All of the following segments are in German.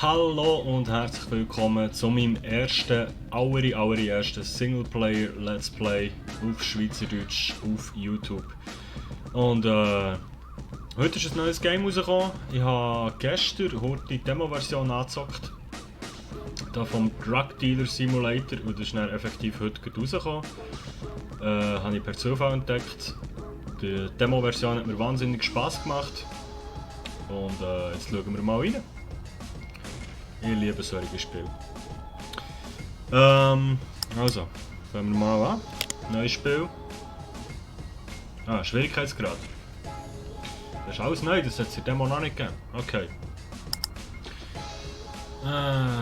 Hallo und herzlich willkommen zu meinem allerersten Singleplayer Let's Play auf Schweizerdeutsch auf YouTube. Und heute ist ein neues Game rausgekommen. Ich habe gestern heute die Demo-Version angezockt. Da vom Drug Dealer Simulator und das ist dann effektiv heute rausgekommen. Habe ich per Zufall entdeckt. Die Demo-Version hat mir wahnsinnig Spass gemacht. Und jetzt schauen wir mal rein. Ich liebe solche Spiele. Also, fangen wir mal an. Neues Spiel. Schwierigkeitsgrad. Das ist alles neu, das hat es in der Demo noch nicht gegeben. Okay.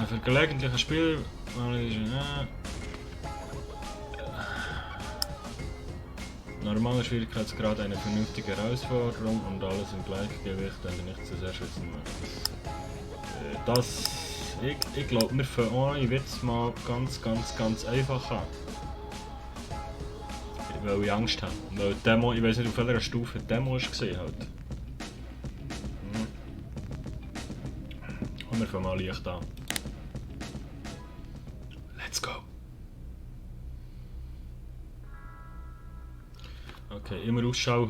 Für gelegentliche Spiel. Normaler Schwierigkeitsgrad, eine vernünftige Herausforderung und alles im Gleichgewicht, wenn du nicht zu sehr schützen möchtest. Ich glaube, wir fangen an, ich will es mal ganz einfach an. Weil ich Angst habe. Weil die Demo, ich weiß nicht auf welcher Stufe die Demo ist gesehen halt. Und wir fangen mal leicht an. Let's go! Okay, immer Ausschau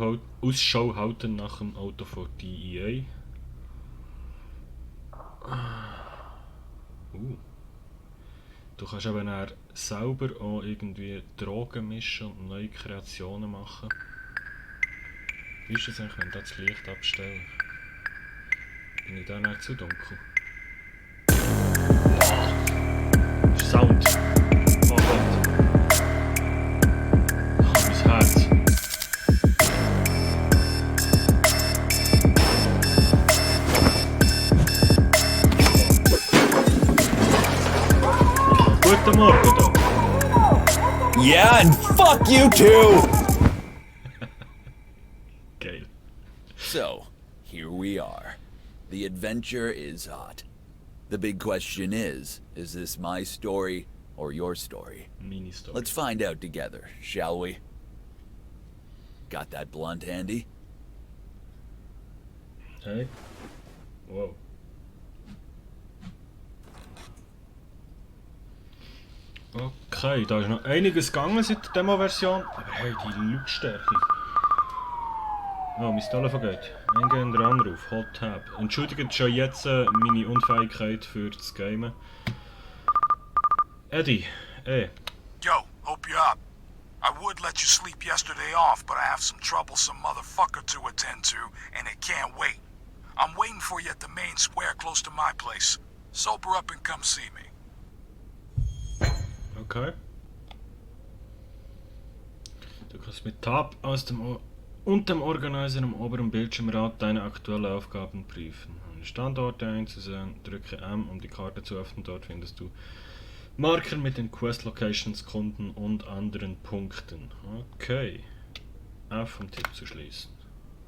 halten nach dem Auto von DEA. Du kannst aber dann selber auch irgendwie Drogen mischen und neue Kreationen machen. Wie ist das eigentlich, wenn ich das Licht abstelle? Bin ich da nicht zu dunkel? Sound! Oh Gott! Oh, mein Herz! Guten Morgen da! Yeah, and fuck you too! Geil. So, here we are. The adventure is hot. The big question is this my story or your story? Mini Story. Let's find out together, shall we? Got that blunt handy? Hey. Wow. Okay, da ist noch einiges gegangen seit der Demo-Version. Aber hey, die Lautstärke. Oh, mein Telefon geht. Eingehender Anruf, Hot Tab. Entschuldigt schon jetzt meine Unfähigkeit für das Gamen. Eddie, Yo, hope you're up. I would let you sleep yesterday off, but I have some troublesome motherfucker to attend to, and it can't wait. I'm waiting for you at the main square close to my place. Sober up and come see me. Okay. Du kannst mit Tab aus dem und dem Organizer am oberen Bildschirmrand deine aktuellen Aufgaben prüfen. Um Standorte einzusehen, drücke M, um die Karte zu öffnen. Dort findest du Marker mit den Quest Locations, Kunden und anderen Punkten. Okay. F um Tipp zu schließen.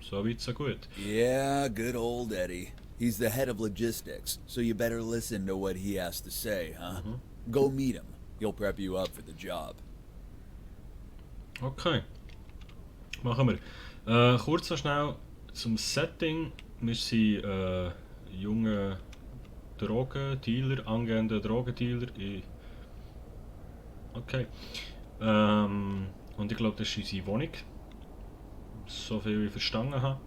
So weit, so gut. Yeah, good old Eddie. He's the head of logistics, so you better listen to what he has to say, huh? Go meet him. He'll prep you up for the job. Okay. Machen wir. Kurz noch schnell zum Setting. Wir sind junge Drogendealer, angehende Drogendealer. Okay. Und ich glaube, das ist unsere Wohnung. So viel wie ich verstanden habe.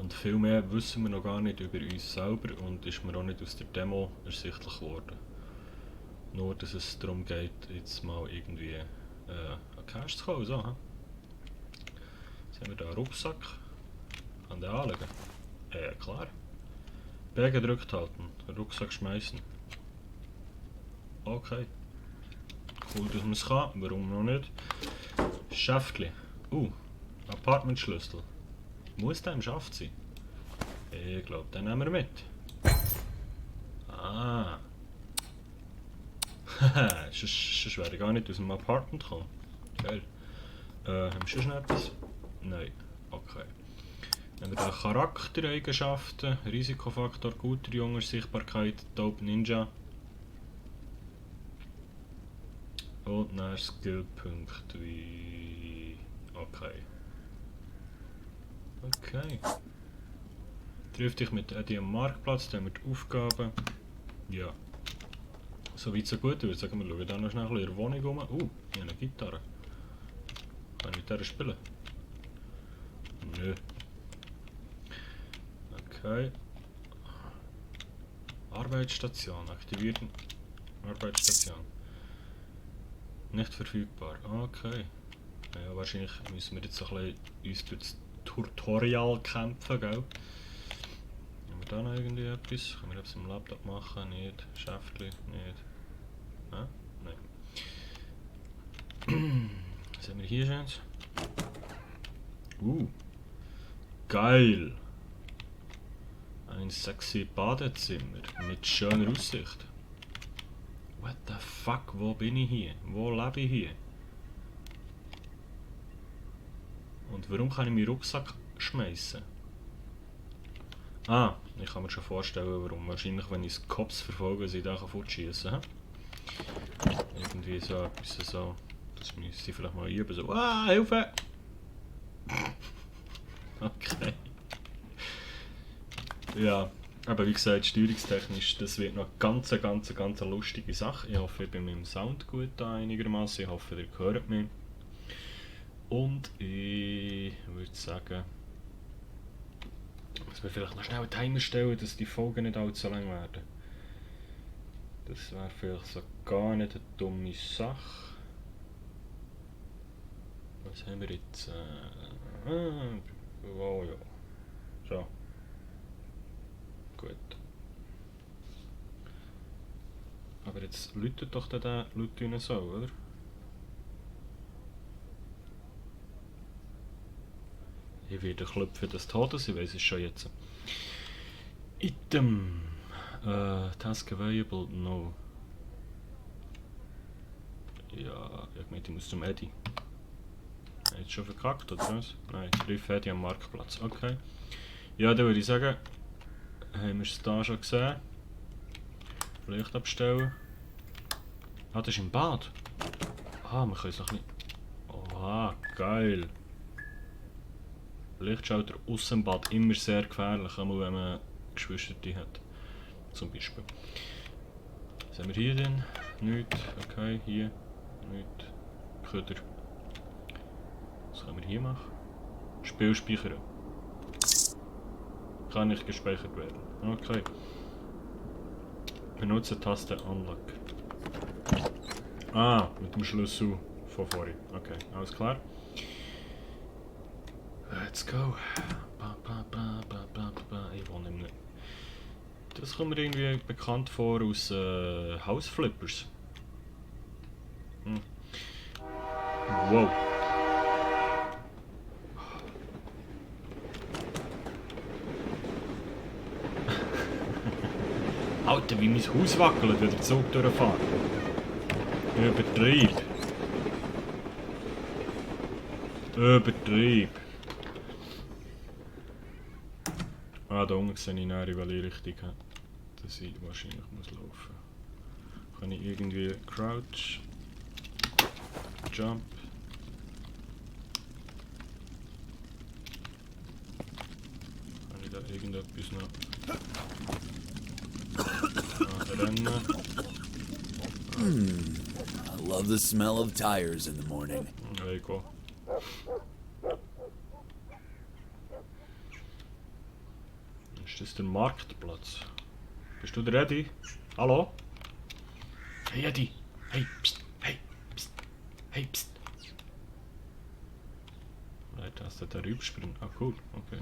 Und viel mehr wissen wir noch gar nicht über uns selber und ist mir auch nicht aus der Demo ersichtlich geworden. Nur, dass es darum geht, jetzt mal irgendwie an Cash zu kommen. So, jetzt haben wir hier einen Rucksack. Kann den anlegen? Klar. B gedrückt halten, den Rucksack schmeißen. Okay. Cool, dass man es kann, warum noch nicht? Schäftli. Apartmentschlüssel. Muss der im Schaft sein? Ich glaube, den nehmen wir mit. Sonst wäre ich gar nicht aus dem Apartment gekommen. Geil. Haben wir schon noch etwas? Nein. Okay. Dann haben wir hier Charaktereigenschaften, Risikofaktor, guter Junger, Sichtbarkeit, Dope Ninja. Und dann Skillpunkt wie... Okay. Okay. Triff dich mit Eddie am Marktplatz, dann haben wir die Aufgaben. Ja. So weit so gut, ich würde sagen, wir schauen dann noch schnell in der Wohnung rum. Hier eine Gitarre. Kann ich mit der spielen? Nö. Okay. Arbeitsstation, aktivieren. Arbeitsstation. Nicht verfügbar. Okay. Ja, wahrscheinlich müssen wir jetzt so ein bisschen uns durch das Tutorial kämpfen, gell? Haben wir da noch irgendwie etwas? Können wir etwas am Laptop machen? Nicht. Schäftchen? Nicht. Ah? Nein. Was haben wir hier schon? Geil! Ein sexy Badezimmer mit schöner Aussicht. What the fuck, wo bin ich hier? Wo lebe ich hier? Und warum kann ich meinen Rucksack schmeißen? Ah, ich kann mir schon vorstellen, warum. Wahrscheinlich, wenn ich das Cops verfolge, sie da fortschießen kann. Irgendwie so etwas so. Das müsste ich vielleicht mal üben. So, Hilfe! Okay. Ja, aber wie gesagt, steuerungstechnisch, das wird noch ganz lustige Sache. Ich hoffe, ich bin mit dem Sound gut da einigermaßen. Ich hoffe, ihr hört mich. Und ich würde sagen, dass wir vielleicht noch schnell einen Timer stellen, dass die Folgen nicht allzu lang werden. Das wäre vielleicht so gar nicht eine dumme Sache. Was haben wir jetzt? Oh ja. So. Gut. Aber jetzt läutet doch der Laut so, oder? Ich werde klopfen des Todes, ich weiß es schon jetzt. Item. Task available, no. Ja, ich meine, ich muss zum Eddie. Jetzt schon verkackt, oder was? Nein, triff Eddie am Marktplatz, okay. Ja, dann würde ich sagen, haben wir es da schon gesehen. Vielleicht abstellen. Ah, das ist im Bad. Ah, wir können es noch nicht... Oha, geil. Lichtschalter aus dem Bad immer sehr gefährlich, einmal wenn man Geschwisterte hat. Zum Beispiel. Was haben wir hier denn? Nichts. Okay, hier. Nichts. Köder. Was können wir hier machen? Spiel speichern. Kann nicht gespeichert werden. Okay. Benutze Taste Unlock. Ah, mit dem Schlüssel von vorhin. Okay, alles klar. Let's go. Ich wohne nicht. Das kommt mir irgendwie bekannt vor aus House Flippers. Wow. Alter, wie mein Haus wackelt, wenn der Zug durchfährt. Übertrieb. Übertrieb. Ah, da unten sehe ich näher, in welche Richtung habe, dass ich wahrscheinlich muss laufen. Kann ich irgendwie Crouch, Jump. Kann ich da irgendetwas noch? Rennen. I love the smell of tires in the morning. There you go. Ist das der Marktplatz? Bist du der Eddie? Hallo? Hey Eddie! Hey, pst! Hey, pst! Hey, pst! Leute, hast du da rüberspringen? Ah, cool, okay.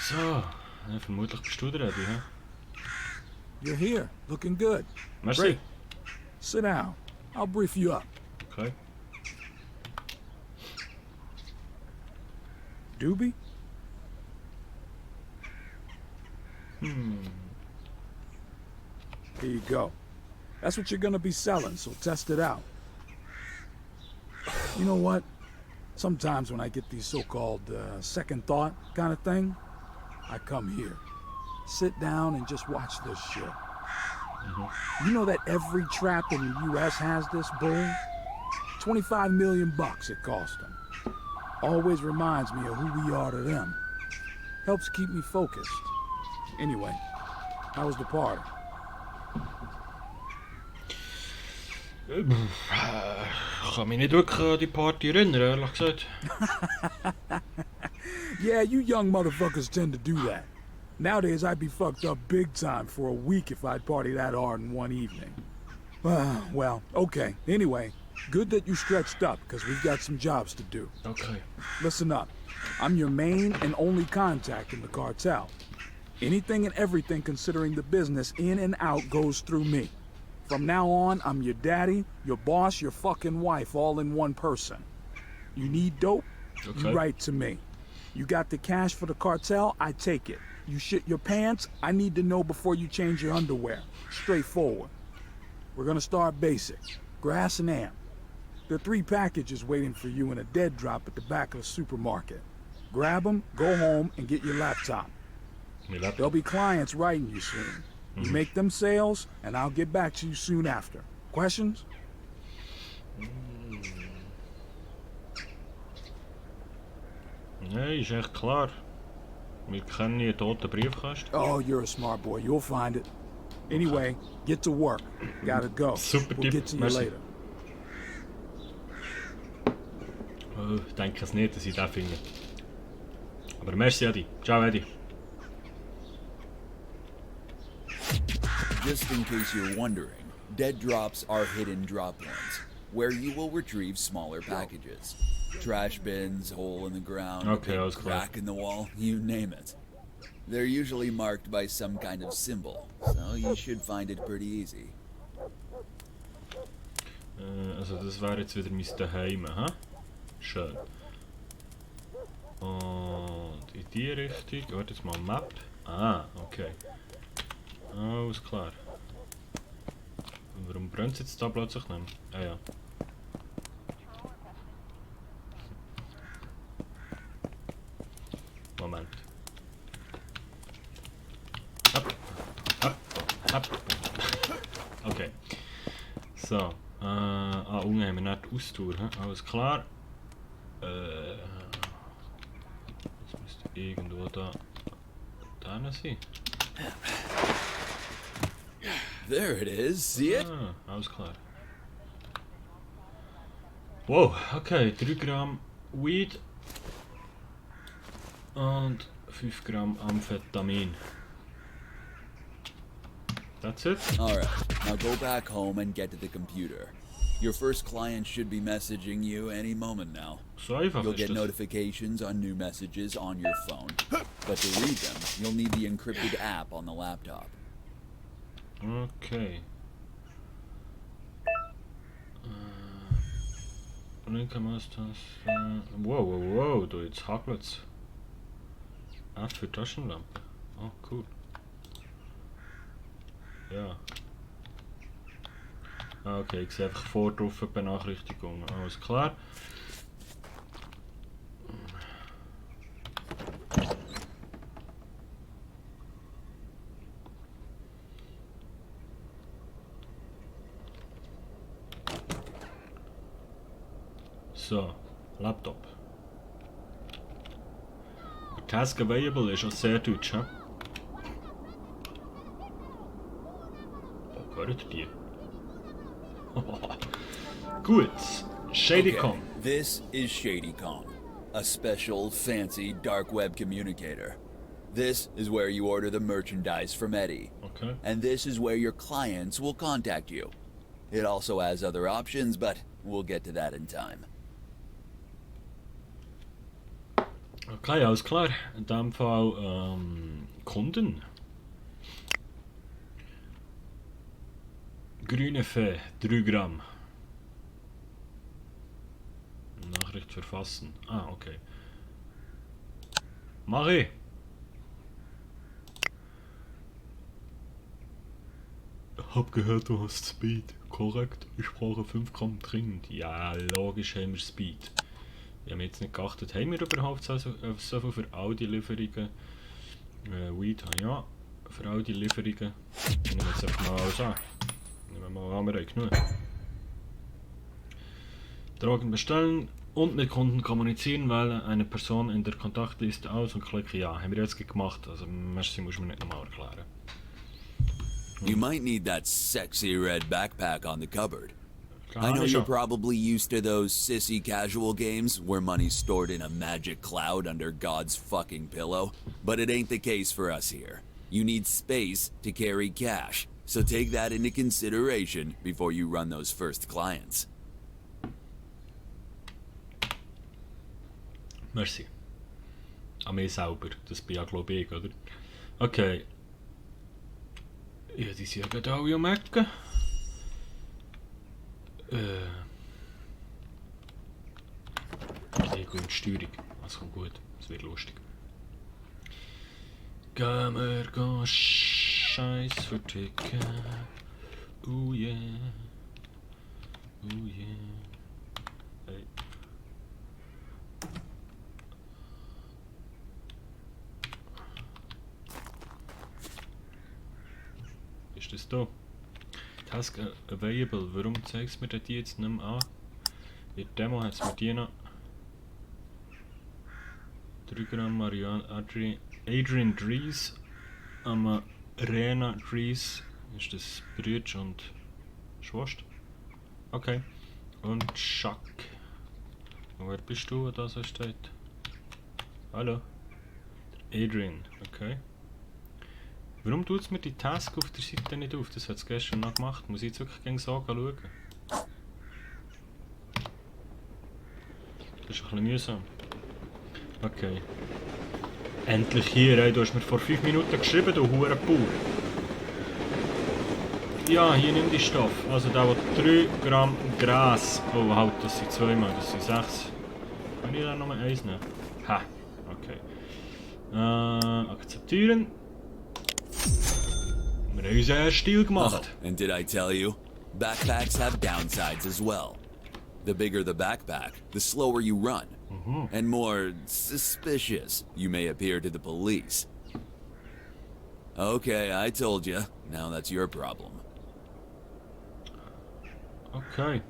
So, ja, vermutlich bist du der Eddie, hä? You're here, looking good. Merci. Great. Sit down. I'll brief you up. Okay. Doobie? Here you go. That's what you're gonna be selling, so test it out. You know what? Sometimes when I get these so-called second thought kind of thing, I come here. Sit down and just watch this shit. You know that every trap in the U.S. has this bull? $25 million it cost them. Always reminds me of who we are to them. Helps keep me focused. Anyway, how was the party? Ich kann mich nicht wirklich an die Party erinnern, ehrlich gesagt. Yeah, you young motherfuckers tend to do that. Nowadays, I'd be fucked up big time for a week if I'd party that hard in one evening. Well, okay. Anyway, good that you stretched up, because we've got some jobs to do. Okay. Listen up. I'm your main and only contact in the cartel. Anything and everything considering the business in and out goes through me. From now on, I'm your daddy, your boss, your fucking wife, all in one person. You need dope? Okay. You write to me. You got the cash for the cartel? I take it. You shit your pants? I need to know before you change your underwear. Straightforward. We're gonna start basic. Grass and amp. There are 3 packages waiting for you in a dead drop at the back of the supermarket. Grab them, go home, and get your laptop. There'll be clients writing you soon. You make them sales, and I'll get back to you soon after. Questions? Nee, is echt klar. Wir kennen hier einen toten Briefkasten. Oh, you're a smart boy. You'll find it. Anyway, get to work. Gotta go. Super We'll Tipp. get to you Merci. later. Oh, ich denke es nicht, dass ich den finde. Aber merci, Eddie. Ciao, Eddie. Just in case you're wondering, dead drops are hidden drop lanes, where you will retrieve smaller packages. Trash bins, hole in the ground, Okay, big that was clear. crack in the wall, you name it. They're usually marked by some kind of symbol, so you should find it pretty easy. Also das wäre jetzt wieder mein Daheim, hä? Schön. Und in die Richtung, warte jetzt mal, Map. Ah, okay. Alles klar. Und warum brennt es jetzt da plötzlich nicht? Ah ja. Moment. Hopp, hopp, hopp. Okay. So. Unten haben wir nicht die Austour, he? Alles klar. Das müsste irgendwo da sein. There it is, see it? Alles klar. Wow, okay, 3 Gramm Weed und 5 Gramm Amphetamin. That's it? Alright, now go back home and get to the computer. Your first client should be messaging you any moment now. So einfach You'll ist get das. notifications on new messages on your phone. But to read them, you'll need the encrypted app on the laptop. Okay. Linke Maustaste. Wow, du, jetzt hakelt's. F für Taschenlampe. Oh, cool. Ja. Ah, okay, ich sehe einfach vor drauf Benachrichtigungen. Alles klar. So, Laptop. Task available ist auch sehr deutsch, hä? Oh, hört die? Gut, ShadyCom. This is ShadyCom, a special, fancy dark web communicator. This is where you order the merchandise from Eddie. Okay. And this is where your clients will contact you. It also has other options, but we'll get to that in time. Okay, alles klar. In dem Fall Kunden. Grüne Fee, 3 Gramm. Nachricht verfassen. Ah, okay. Mach ich. Hab gehört, du hast Speed. Korrekt. Ich brauche 5 Gramm dringend. Ja, logisch haben wir Speed. Ich habe jetzt nicht geachtet, haben wir überhaupt so viel für all die Lieferungen? Weed, ja, für all die Lieferungen. Ich nehme jetzt einfach mal alles an. Nehmen wir mal an, wir haben genug. Drogen bestellen, und mit Kunden kommunizieren, wähle eine Person in der Kontaktliste aus und klicke Ja. Haben wir jetzt gemacht, also merci, muss man nicht nochmal erklären. You might need that sexy red backpack on the cupboard. I know ich you're schon. probably used to those sissy casual games where money's stored in a magic cloud under God's fucking pillow, but it ain't the case for us here. You need space to carry cash, so take that into consideration before you run those first clients. Merci. An mich selber, das bin ja glaube ich, oder? Okay. Ja, die sind ja gerade alle am Ecken. Ich gehe in die Steuerung. Das kommt gut. Das wird lustig. Gehen wir Scheiß verticken. Oh yeah. Oh yeah. Hey. Ist das da? Task available. Warum zeigt es mir die jetzt nicht mehr an? In der Demo hat es mir die noch. 3 Gramm Adrian Dries. Rena Dries. Ist das Brütsch und Schwast? Okay. Und Chuck. Und wer bist du, da so steht? Hallo? Adrian, okay. Warum tut es mir die Task auf der Seite nicht auf? Das hat es gestern noch gemacht. Muss ich jetzt wirklich gegen so schauen? Das ist ein bisschen mühsam. Okay. Endlich hier, ey. Du hast mir vor 5 Minuten geschrieben, du Hurenbauer. Ja, hier nimm die Stoff. Also da wo 3 Gramm Gras. Oh halt, das sind 2 mal, das sind 6. Kann ich da nochmal 1 nehmen? Ha, okay. Akzeptieren. Wir haben unseren Stil Oh, gemacht. and did I tell you? Backpacks have downsides as well. The bigger the backpack, the slower you run. And more suspicious you may appear to the police. Okay, I told you. Now that's your problem. Okay.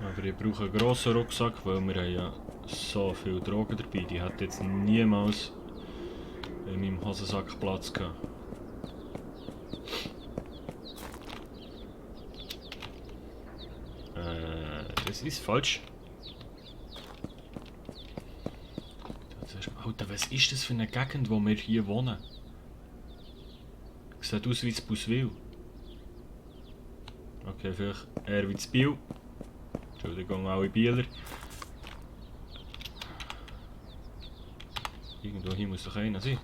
Aber ich brauche einen grossen Rucksack, weil wir haben ja so viel Drogen dabei. Die hat jetzt niemals in meinem Hosensack Platz gehabt. Das ist falsch. Alter, was ist das für eine Gegend, wo wir hier wohnen? Sieht aus wie das Buswil. Okay, vielleicht eher wie das Biel. Entschuldigung, alle Bieler. Irgendwo hier muss doch einer sein.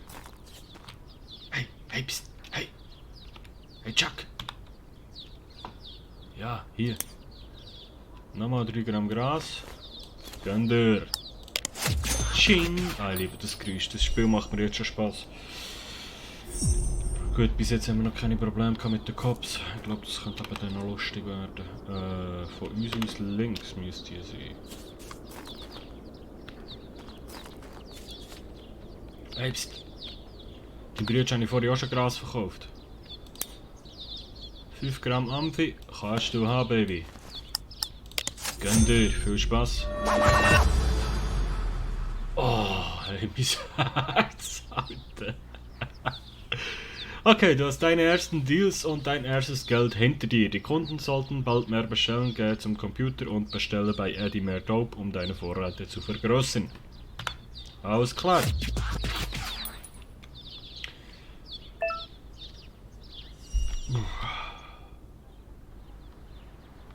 Hey, hey, pst, hey! Hey, Chuck! Ja, hier. Nochmal 3 Gramm Gras. Gönn dir! Ching! Ah, ich liebe das Geräusch. Das Spiel macht mir jetzt schon Spaß. Gut, bis jetzt haben wir noch keine Probleme mit den Cops. Ich glaube, das könnte aber dann noch lustig werden. Von uns aus links müsste hier sein. Hey, pst! Die Brüder habe ich vorher auch schon Gras verkauft. 5 Gramm Amphi kannst du haben, Baby. Gönn dir, viel Spaß. Oh, hey, mein Herz, Alter. Okay, du hast deine ersten Deals und dein erstes Geld hinter dir. Die Kunden sollten bald mehr bestellen. Geh zum Computer und bestelle bei Eddie mehr Dope, um deine Vorräte zu vergrößern. Alles klar.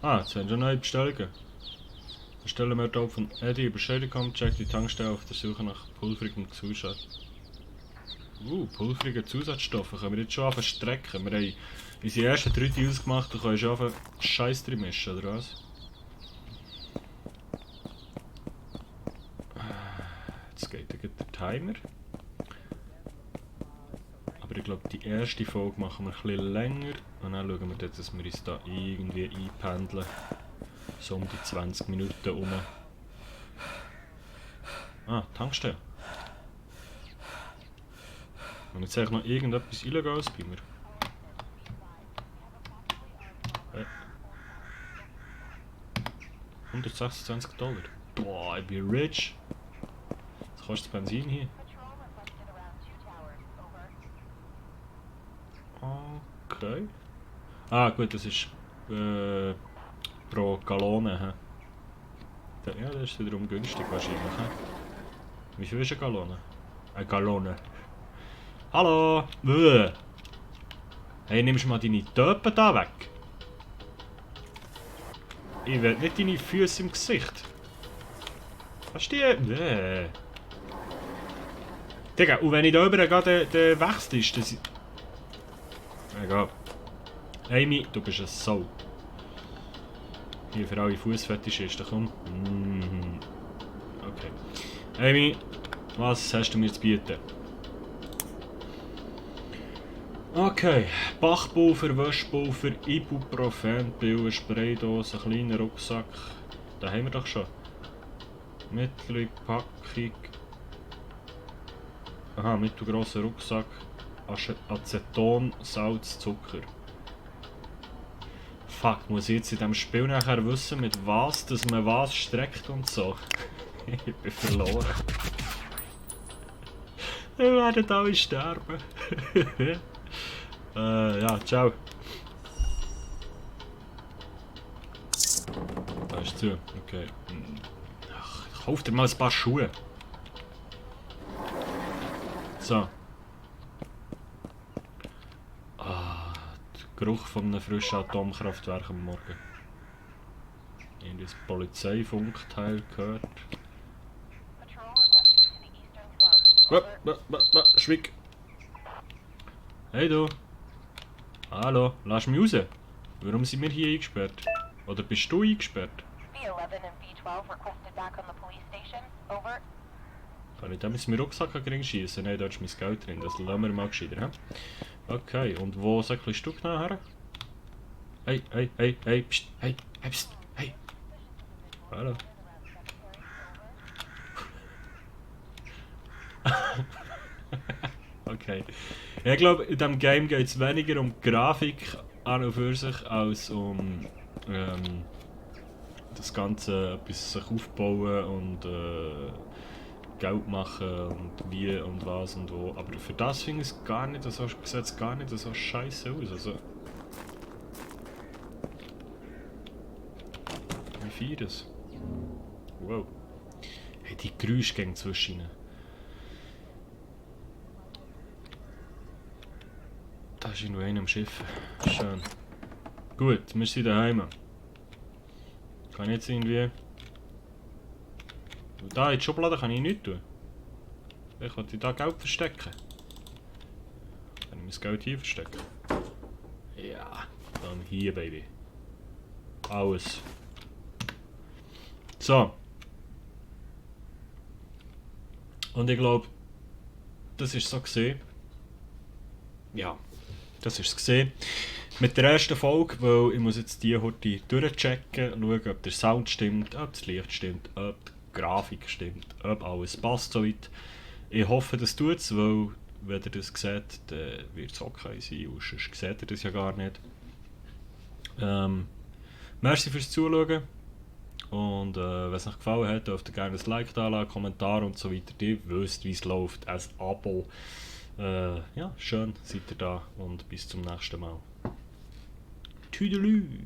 Ah, jetzt haben wir neue Bestellungen. Bestellen wir Dope von Eddie über Schädigkom, check die Tankstelle auf der Suche nach pulverigem Zusatz. Pulverige Zusatzstoffe können wir jetzt schon anfangen strecken. Wir haben unsere ersten 3 Deals gemacht und können schon anfangen Scheiß drin mischen, oder was? Jetzt geht der Timer. Aber ich glaube, die erste Folge machen wir ein bisschen länger. Und dann schauen wir jetzt, dass wir uns da irgendwie einpendeln. So um die 20 Minuten rum. Ah, Tankstelle. Und jetzt habe ich noch irgendetwas Illegales bei mir. $126. Boah, ich bin rich. Was kostet das Benzin hier? Okay. Ah gut, das ist pro Gallone. He? Ja, das ist wiederum günstig wahrscheinlich. He? Wie viel ist eine Gallone? Eine Gallone. Hallo! Hey, nimmst du mal deine Töpfe da weg? Ich will nicht deine Füße im Gesicht. Was die? Digga, und wenn ich da rüber gehe, dann wächst ist das. Egal. Amy, du bist ein Sau. Hier für alle Fußfetischisten, komm. Okay. Amy, was hast du mir zu bieten? Okay. Bachpulver, Waschpulver, Ibuprofen, Pillen, Spraydose, kleiner Rucksack. Da haben wir doch schon. Mittlere Packung. Aha, mittelgrosser Rucksack. Aceton, Salz, Zucker. Fuck, muss ich jetzt in diesem Spiel nachher wissen, mit was dass man was streckt und so? Ich bin verloren. Wir werden alle sterben. Ja, ciao. Da ist zu, okay. Ach, kauf dir mal ein paar Schuhe. So. Der Geruch von einem frischen Atomkraftwerk am Morgen. In das Polizeifunk-Teil gehört. Schwieg! Hey du! Hallo, lass mich raus! Warum sind wir hier eingesperrt? Oder bist du eingesperrt? Kann ich da mit meinem Rucksack gering schießen? Nein, da ist mein Geld drin. Das lassen wir mal gescheiter. Okay, und wo säckelst du genau her? Hey, hey, hey, hey, pst, hey, hey, pst, hey. Hallo. Okay. Ich glaube, in diesem Game geht es weniger um Grafik an und für sich, als um das Ganze etwas sich aufbauen und Geld machen und wie und was und wo. Aber für das finde ich es gar nicht so, sieht es gar nicht so scheiße aus. Also, wie viel das? Wow. Hey, die Geräusche gehen zwischen ihnen. Da ist irgendwo einer am Schiff. Schön. Gut, wir sind daheim. Kann ich jetzt irgendwie... Da in die Schublade kann ich nichts tun. Ich wollte da Geld verstecken. Kann ich mein Geld hier verstecken? Ja, dann hier, Baby. Alles. So. Und ich glaube, das ist so gesehen. Ja, das ist es gesehen. Mit der ersten Folge, weil ich muss jetzt die heute durchchecken, schauen, ob der Sound stimmt, ob das Licht stimmt, ob die Grafik stimmt, ob alles passt soweit. Ich hoffe, das tut es, weil wenn ihr das seht, dann wird es okay sein, und sonst seht ihr das ja gar nicht. Merci fürs Zuschauen. Und wenn es euch gefallen hat, dürft ihr gerne ein Like da lassen, Kommentar und so weiter. Ihr wisst, wie es läuft, ein Abo. Ja, schön seid ihr da und bis zum nächsten Mal. Tüdelü!